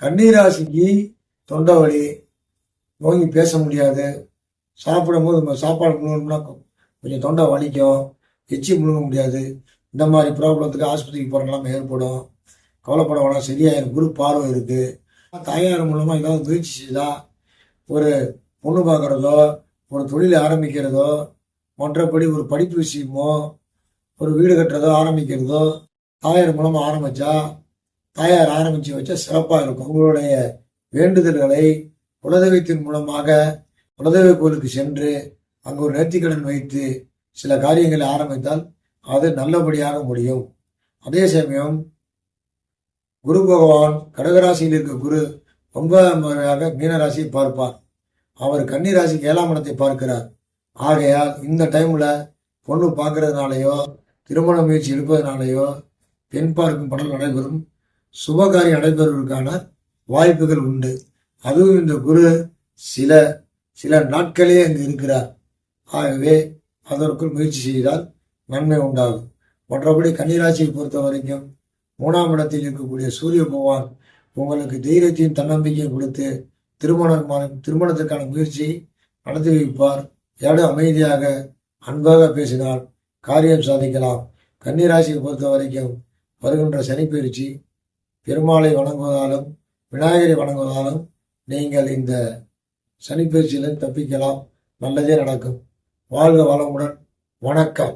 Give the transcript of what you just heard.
கன்னிராசிக்கு தொண்டை வலி, நோங்கி பேச முடியாது, சாப்பிடும்போது நம்ம சாப்பாடு முழுங்கணும்னா கொஞ்சம் தொண்டை வலிக்கும், எச்சி முழுங்க முடியாது. இந்த மாதிரி ப்ராப்ளத்துக்கு ஆஸ்பத்திரிக்கு போகிற நிலைமை ஏற்படும். கவலைப்பட வேணாம், சரியாயிரும். குரு பார்வை இருக்கு. தாயார் மூலமாக ஏதாவது முயற்சி செய்தால் ஒரு பொண்ணு பார்க்குறதோ, ஒரு தொழில் ஆரம்பிக்கிறதோ, மற்றபடி ஒரு படிப்பு விஷயமோ, ஒரு வீடு கட்டுறதோ ஆரம்பிக்கிறதோ தாயார் மூலமாக ஆரம்பித்தா தாயார் ஆரம்பித்து வச்சா சிறப்பாக இருக்கும். உங்களுடைய வேண்டுதல்களை குலதெய்வத்தின் மூலமாக குலதெய்வ கோயிலுக்கு சென்று அங்கு ஒரு நேர்த்திக்கடன் வைத்து சில காரியங்களை ஆரம்பித்தால் அது நல்லபடியாக முடியும். அதே சமயம் குரு பகவான் கடகராசியில் இருக்க குரு 9ஆம் முறையாக மீனராசியை பார்ப்பார். அவர் கன்னிராசிக்கு 7ஆம் இடத்தை பார்க்கிறார். ஆகையால் இந்த டைம்ல பொண்ணு பார்க்கறதுனாலையோ திருமண முயற்சி எடுப்பதனாலேயோ பெண் பார்க்கும் படம் நடைபெறும். சுபகாரியம் நடைபெறுவதற்கான வாய்ப்புகள் உண்டு. அதுவும் இந்த குரு சில நாட்களே அங்கு இருக்கிறார். ஆகவே அதற்குள் முயற்சி செய்தால் நன்மை உண்டாகும். மற்றபடி கன்னிராசியை பொறுத்த வரைக்கும் 3ஆம் இடத்தில் இருக்கக்கூடிய சூரிய பகவான் உங்களுக்கு தைரியத்தையும் தன்னம்பிக்கையும் கொடுத்து திருமணத்திற்கான முயற்சியை நடத்தி வைப்பார். யாரும் அமைதியாக அன்பாக பேசினால் காரியம் சாதிக்கலாம். கன்னிராசியை பொறுத்த வரைக்கும் வருகின்ற சனிப்பயிற்சி பெருமாளை வணங்குவதாலும் விநாயகரை வணங்குவதாலும் நீங்கள் இந்த சனிப்பயிற்சியிலிருந்து தப்பிக்கலாம். நல்லதே நடக்கும். வாழ்க வளமுடன். வணக்கம்.